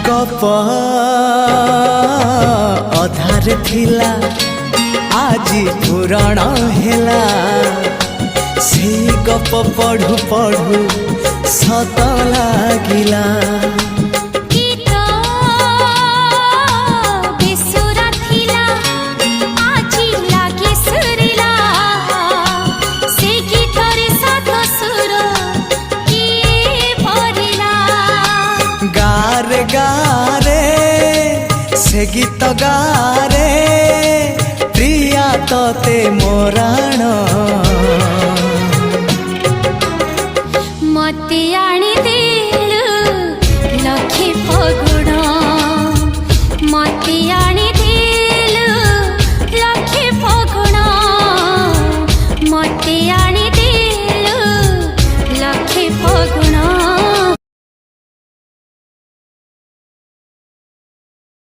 गप अधार थिला आजी पुराण हेला से गप पढ़ु पढ़ु सत लागिला। गारे गारे से गीत गारे प्रिया तोते मोराण